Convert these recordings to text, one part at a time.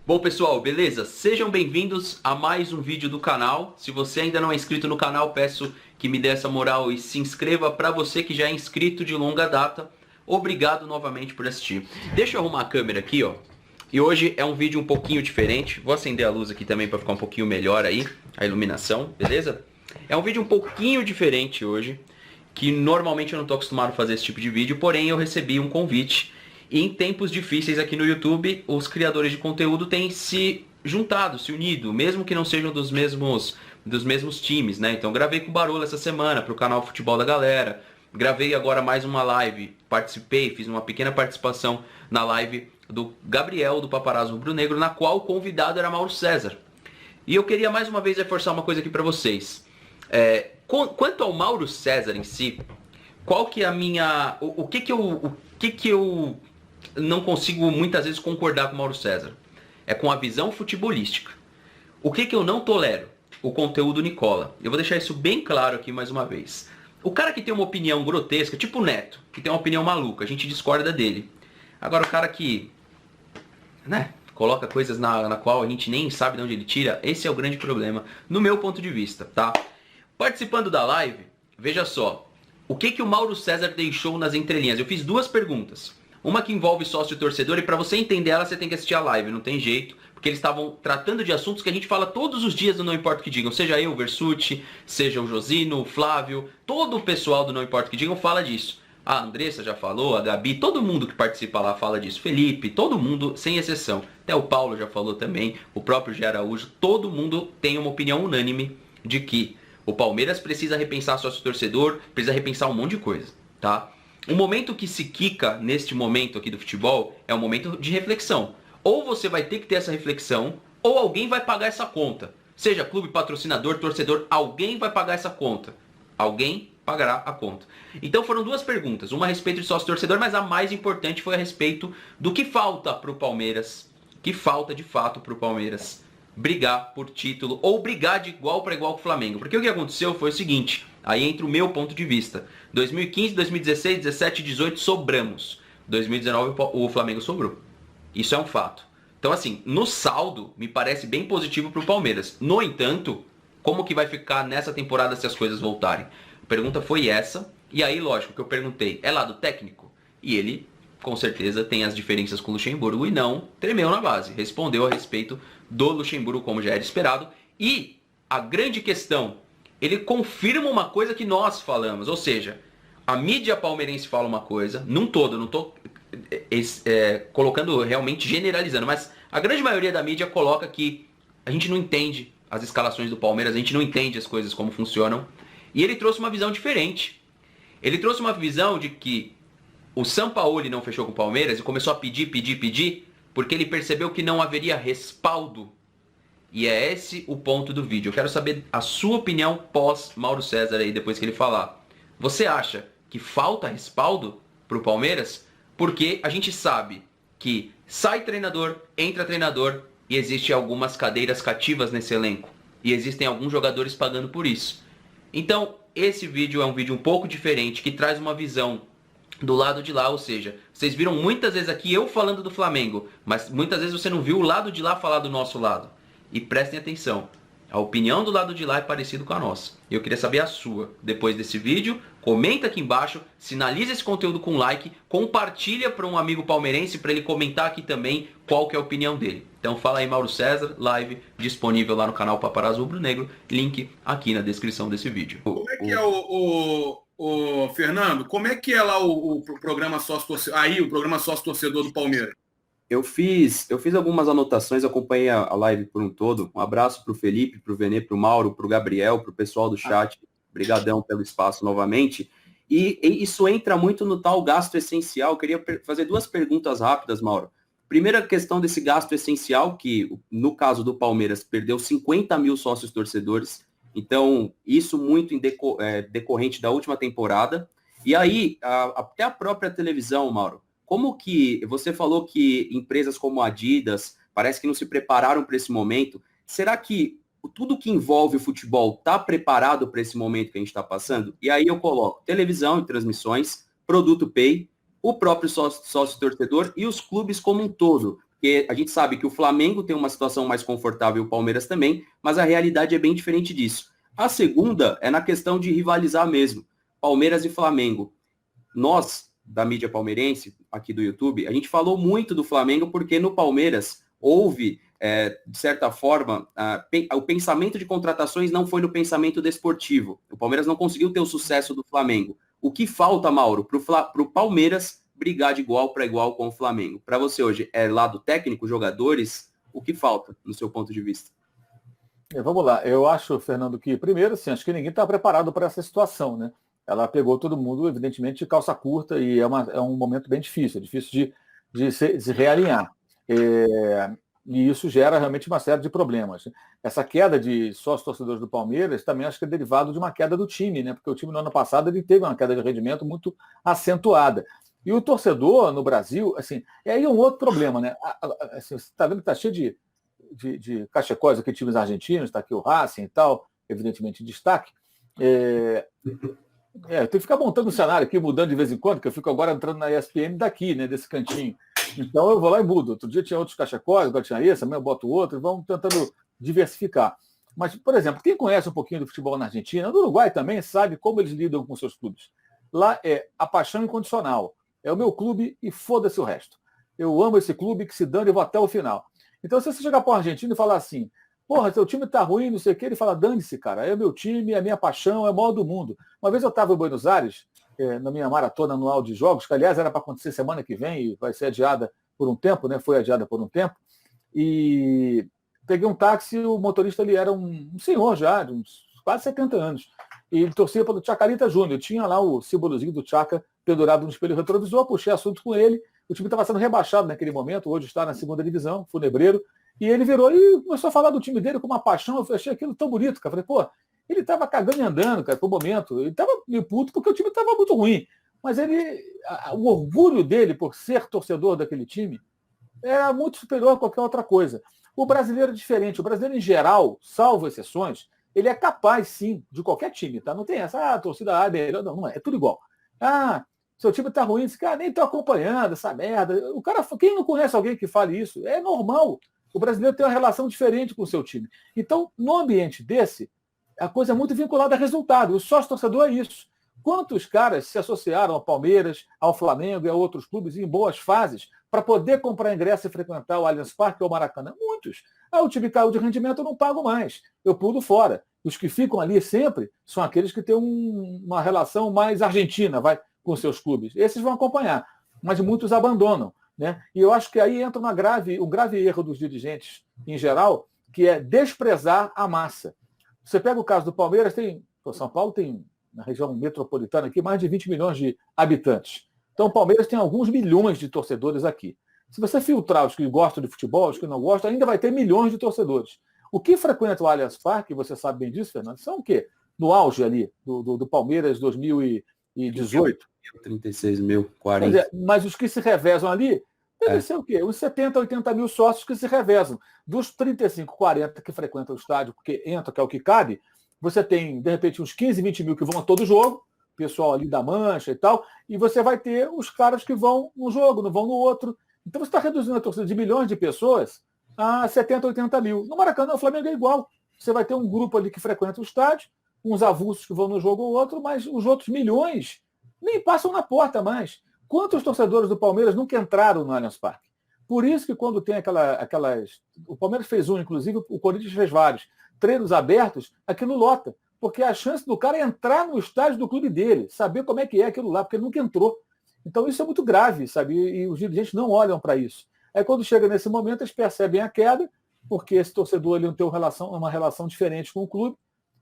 Bom pessoal, beleza? Sejam bem-vindos a mais um vídeo do canal. Se você ainda não é inscrito no canal, peço que me dê essa moral e se inscreva. Para você que já é inscrito de longa data, obrigado novamente por assistir. Deixa eu arrumar a câmera aqui, ó. E hoje é um vídeo um pouquinho diferente. Vou acender a luz aqui também para ficar um pouquinho melhor aí, a iluminação, beleza? É um vídeo um pouquinho diferente hoje, que normalmente eu não tô acostumado a fazer esse tipo de vídeo, porém eu recebi um convite. E em tempos difíceis aqui no YouTube, os criadores de conteúdo têm se juntado, se unido, mesmo que não sejam dos mesmos times, né? Então gravei com o Barolo essa semana para o canal Futebol da Galera. Gravei agora mais uma live, participei, fiz uma pequena participação na live do Gabriel do Paparazzo Rubro-Negro, na qual o convidado era Mauro César. E eu queria mais uma vez reforçar uma coisa aqui para vocês. Quanto ao Mauro César em si, qual que é a minha... O que eu não consigo muitas vezes concordar com o Mauro César? É com a visão futebolística. O que eu não tolero? O conteúdo Nicola. Eu vou deixar isso bem claro aqui mais uma vez. O cara que tem uma opinião grotesca, tipo o Neto, que tem uma opinião maluca, a gente discorda dele. Agora o cara que, né, coloca coisas na qual a gente nem sabe de onde ele tira, esse é o grande problema, no meu ponto de vista, tá? Participando da live, veja só, o que o Mauro César deixou nas entrelinhas? Eu fiz duas perguntas. Uma que envolve sócio e torcedor, e para você entender ela, você tem que assistir a live, não tem jeito. Porque eles estavam tratando de assuntos que a gente fala todos os dias do Não Importa o Que Digam. Seja eu, o Versucci, seja o Josino, o Flávio, todo o pessoal do Não Importa o Que Digam fala disso. A Andressa já falou, a Gabi, todo mundo que participa lá fala disso. Felipe, todo mundo, sem exceção. Até o Paulo já falou também, o próprio Gé Araújo. Todo mundo tem uma opinião unânime de que o Palmeiras precisa repensar sócio-torcedor, precisa repensar um monte de coisa, tá? O momento que se quica neste momento aqui do futebol é um momento de reflexão. Ou você vai ter que ter essa reflexão, ou alguém vai pagar essa conta. Seja clube, patrocinador, torcedor, alguém vai pagar essa conta. Alguém pagará a conta. Então foram duas perguntas, uma a respeito de sócio-torcedor, mas a mais importante foi a respeito do que falta para o Palmeiras, que falta de fato para o Palmeiras brigar por título ou brigar de igual para igual com o Flamengo. Porque o que aconteceu foi o seguinte, aí entra o meu ponto de vista. 2015, 2016, 17, 18 sobramos. 2019 o Flamengo sobrou. Isso é um fato. Então assim, no saldo me parece bem positivo para o Palmeiras. No entanto, como que vai ficar nessa temporada se as coisas voltarem? A pergunta foi essa. E aí, lógico, que eu perguntei, é lado técnico? E ele, com certeza, tem as diferenças com o Luxemburgo e não tremeu na base. Respondeu a respeito do Luxemburgo como já era esperado. E a grande questão, ele confirma uma coisa que nós falamos. Ou seja, a mídia palmeirense fala uma coisa, num todo, não estou colocando realmente generalizando, mas a grande maioria da mídia coloca que a gente não entende as escalações do Palmeiras, a gente não entende as coisas como funcionam. E ele trouxe uma visão diferente. Ele trouxe uma visão de que o Sampaoli não fechou com o Palmeiras e começou a pedir, porque ele percebeu que não haveria respaldo. E é esse o ponto do vídeo. Eu quero saber a sua opinião pós Mauro César aí, depois que ele falar. Você acha que falta respaldo para o Palmeiras? Porque a gente sabe que sai treinador, entra treinador e existem algumas cadeiras cativas nesse elenco. E existem alguns jogadores pagando por isso. Então, esse vídeo é um vídeo um pouco diferente, que traz uma visão do lado de lá, ou seja, vocês viram muitas vezes aqui eu falando do Flamengo, mas muitas vezes você não viu o lado de lá falar do nosso lado. E prestem atenção, a opinião do lado de lá é parecida com a nossa. Eu queria saber a sua. Depois desse vídeo, comenta aqui embaixo, sinaliza esse conteúdo com like, compartilha para um amigo palmeirense para ele comentar aqui também qual que é a opinião dele. Então fala aí, Mauro César, live disponível lá no canal Paparazzo Rubro-Negro, link aqui na descrição desse vídeo. Como é que é o Fernando, como é que é lá o programa sócio-torcedor, aí o programa sócio-torcedor do Palmeiras? Eu fiz algumas anotações, acompanhei a live por um todo. Um abraço para o Felipe, para o Venê, para o Mauro, para o Gabriel, para o pessoal do chat. Obrigadão pelo espaço novamente. E isso entra muito no tal gasto essencial. Eu queria fazer duas perguntas rápidas, Mauro. Primeira questão desse gasto essencial, que no caso do Palmeiras perdeu 50 mil sócios torcedores. Então, isso muito decorrente da última temporada. E aí, até a própria televisão, Mauro. Como que você falou que empresas como a Adidas parece que não se prepararam para esse momento? Será que tudo que envolve o futebol está preparado para esse momento que a gente está passando? E aí eu coloco televisão e transmissões, produto pay, o próprio sócio torcedor e os clubes como um todo. porque a gente sabe que o Flamengo tem uma situação mais confortável e o Palmeiras também, mas a realidade é bem diferente disso. A segunda é na questão de rivalizar mesmo. Palmeiras e Flamengo. Nós, da mídia palmeirense, aqui do YouTube, a gente falou muito do Flamengo porque no Palmeiras houve, de certa forma, o pensamento de contratações não foi no pensamento desportivo. O Palmeiras não conseguiu ter o sucesso do Flamengo. O que falta, Mauro, para o Palmeiras brigar de igual para igual com o Flamengo? Para você hoje, é lado técnico, jogadores? O que falta, no seu ponto de vista? Vamos lá. Eu acho, Fernando, que primeiro, assim, acho que ninguém está preparado para essa situação, né? Ela pegou todo mundo, evidentemente, de calça curta e é um momento bem difícil, de se realinhar. E isso gera realmente uma série de problemas. Essa queda de sócios torcedores do Palmeiras também acho que é derivado de uma queda do time, né? Porque o time no ano passado ele teve uma queda de rendimento muito acentuada. E o torcedor no Brasil, assim, é aí um outro problema, né? Assim, você está vendo que está cheio de cachecóis aqui, times argentinos, está aqui o Racing e tal, evidentemente em destaque. Eu tenho que ficar montando um cenário aqui, mudando de vez em quando, que eu fico agora entrando na ESPN daqui, né, desse cantinho. Então eu vou lá e mudo. Outro dia tinha outros cachecóis, agora tinha esse, amanhã eu boto outro, e vamos tentando diversificar. Mas, por exemplo, quem conhece um pouquinho do futebol na Argentina, no Uruguai também, sabe como eles lidam com seus clubes. Lá é a paixão incondicional. É o meu clube e foda-se o resto. Eu amo esse clube que se dane e vou até o final. Então, se você chegar para o argentino e falar assim, porra, seu time tá ruim, não sei o quê, ele fala, dane-se, cara, é o meu time, é a minha paixão, é o maior do mundo. Uma vez eu estava em Buenos Aires, na minha maratona anual de jogos, que aliás era para acontecer semana que vem e vai ser adiada por um tempo, né? Foi adiada por um tempo, e peguei um táxi, o motorista ele era um senhor já, de uns quase 70 anos, e ele torcia pelo Chacarita Júnior, tinha lá o símbolozinho do Chaca pendurado no espelho retrovisor, puxei assunto com ele, o time estava sendo rebaixado naquele momento, hoje está na segunda divisão, Funebreiro, e ele virou e começou a falar do time dele com uma paixão. Eu achei aquilo tão bonito, cara. Falei, pô, ele estava cagando e andando, cara, por momento. Ele estava meio puto porque o time estava muito ruim. Mas o orgulho dele por ser torcedor daquele time era muito superior a qualquer outra coisa. O brasileiro é diferente. O brasileiro, em geral, salvo exceções, ele é capaz, sim, de qualquer time, tá? Não tem essa, a torcida A é melhor. Não é. É tudo igual. Seu time tá ruim. Esse cara nem tô acompanhando essa merda. O cara, quem não conhece alguém que fale isso? É normal. O brasileiro tem uma relação diferente com o seu time. Então, no ambiente desse, a coisa é muito vinculada a resultado. O sócio-torcedor é isso. Quantos caras se associaram ao Palmeiras, ao Flamengo e a outros clubes em boas fases para poder comprar ingresso e frequentar o Allianz Parque ou o Maracanã? Muitos. O time caiu de rendimento, eu não pago mais. Eu pulo fora. Os que ficam ali sempre são aqueles que têm uma relação mais argentina, com seus clubes. Esses vão acompanhar, mas muitos abandonam. Né? E eu acho que aí entra um grave erro dos dirigentes, em geral, que é desprezar a massa. Você pega o caso do Palmeiras, São Paulo tem, na região metropolitana aqui, mais de 20 milhões de habitantes. Então o Palmeiras tem alguns milhões de torcedores aqui. Se você filtrar os que gostam de futebol, os que não gostam, ainda vai ter milhões de torcedores. O que frequenta o Allianz Parque, você sabe bem disso, Fernando, são o quê? No auge ali, do Palmeiras 2018. 36 mil, 40. Mas os que se revezam ali, deve ser o quê? Uns 70, 80 mil sócios que se revezam. Dos 35, 40 que frequentam o estádio, porque entra, que é o que cabe, você tem, de repente, uns 15, 20 mil que vão a todo jogo, pessoal ali da Mancha e tal, e você vai ter os caras que vão num jogo, não vão no outro. Então você está reduzindo a torcida de milhões de pessoas a 70, 80 mil. No Maracanã, o Flamengo é igual. Você vai ter um grupo ali que frequenta o estádio, uns avulsos que vão num jogo ou outro, mas os outros milhões nem passam na porta mais. Quantos torcedores do Palmeiras nunca entraram no Allianz Parque? Por isso que quando tem aquelas... O Palmeiras fez inclusive o Corinthians fez vários. Treinos abertos, aquilo lota. Porque a chance do cara é entrar no estádio do clube dele, saber como é que é aquilo lá, porque ele nunca entrou. Então isso é muito grave, sabe? E os dirigentes não olham para isso. Aí quando chega nesse momento, eles percebem a queda, porque esse torcedor ele não tem uma relação diferente com o clube,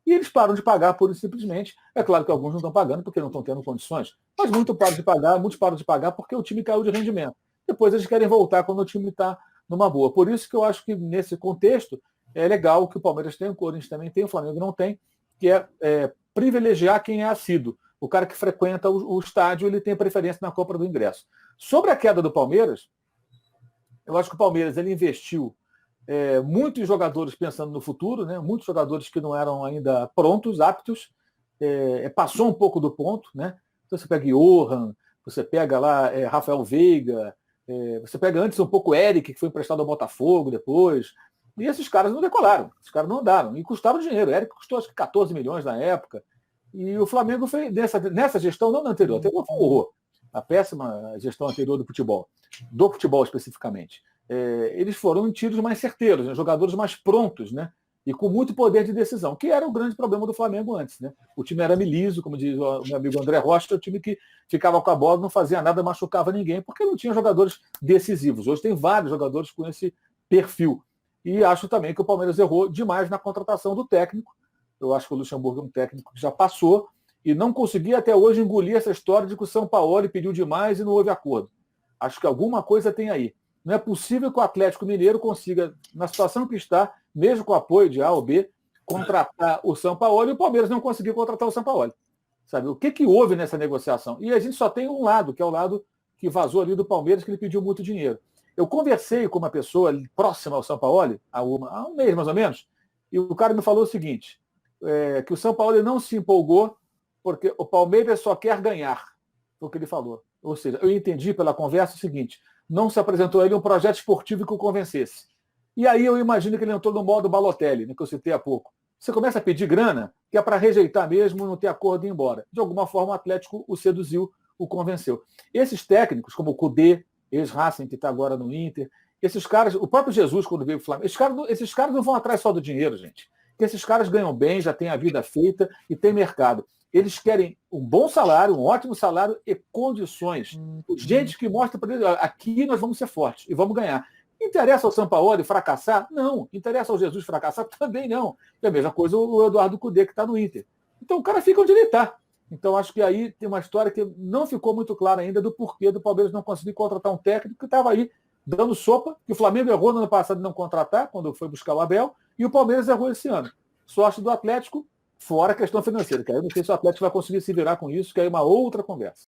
e eles param de pagar pura e simplesmente. É claro que alguns não estão pagando porque não estão tendo condições, mas muitos param de pagar porque o time caiu de rendimento. Depois eles querem voltar quando o time está numa boa. Por isso que eu acho que nesse contexto é legal que o Palmeiras tem, o Corinthians também tem, o Flamengo não tem, que é privilegiar quem é assíduo. O cara que frequenta o estádio, ele tem preferência na compra do ingresso. Sobre a queda do Palmeiras, eu acho que o Palmeiras ele investiu muitos jogadores pensando no futuro, né? Muitos jogadores que não eram ainda prontos, aptos, passou um pouco do ponto. Né? Então você pega Johan, você pega lá Rafael Veiga, Você pega antes um pouco o Eric, que foi emprestado ao Botafogo depois, e esses caras não decolaram, esses caras não andaram, e custaram dinheiro. O Eric custou acho que 14 milhões na época, e o Flamengo fez nessa gestão, não na anterior, a anterior foi um horror, a péssima gestão anterior do futebol especificamente. Eles foram em tiros mais certeiros, né? Jogadores mais prontos, né? E com muito poder de decisão, que era o grande problema do Flamengo antes, né? O time era miliso, como diz o meu amigo André Rocha, o time que ficava com a bola, não fazia nada, machucava ninguém, porque não tinha jogadores decisivos. Hoje tem vários jogadores com esse perfil. E acho também que o Palmeiras errou demais na contratação do técnico. Eu acho que o Luxemburgo é um técnico que já passou e não conseguia até hoje engolir essa história de que o Sampaoli pediu demais e não houve acordo. Acho que alguma coisa tem aí. Não é possível que o Atlético Mineiro consiga, na situação que está, mesmo com o apoio de A ou B, contratar o Sampaoli e o Palmeiras não conseguiu contratar o Sampaoli. Sabe? O que houve nessa negociação? E a gente só tem um lado, que é o lado que vazou ali do Palmeiras, que ele pediu muito dinheiro. Eu conversei com uma pessoa próxima ao Sampaoli, há um mês mais ou menos, e o cara me falou o seguinte, que o Sampaoli não se empolgou porque o Palmeiras só quer ganhar. Foi o que ele falou. Ou seja, eu entendi pela conversa o seguinte, não se apresentou a ele um projeto esportivo que o convencesse. E aí eu imagino que ele entrou no modo Balotelli, né, que eu citei há pouco. Você começa a pedir grana, que é para rejeitar mesmo, não ter acordo e ir embora. De alguma forma o Atlético o seduziu, o convenceu. Esses técnicos, como o Kudê, ex-Racing, que está agora no Inter, esses caras, o próprio Jesus, quando veio para o Flamengo, esses caras não vão atrás só do dinheiro, gente. Porque esses caras ganham bem, já têm a vida feita e tem mercado. Eles querem um bom salário, um ótimo salário e condições. Gente que mostra para eles, aqui nós vamos ser fortes e vamos ganhar. Interessa ao Sampaoli fracassar? Não. Interessa ao Jesus fracassar? Também não. É a mesma coisa o Eduardo Kudê, que está no Inter. Então o cara fica onde ele está. Então acho que aí tem uma história que não ficou muito clara ainda do porquê do Palmeiras não conseguir contratar um técnico que estava aí dando sopa, que o Flamengo errou no ano passado de não contratar, quando foi buscar o Abel, e o Palmeiras errou esse ano. Sorte do Atlético, fora a questão financeira, que aí eu não sei se o Atlético vai conseguir se virar com isso, que aí é uma outra conversa.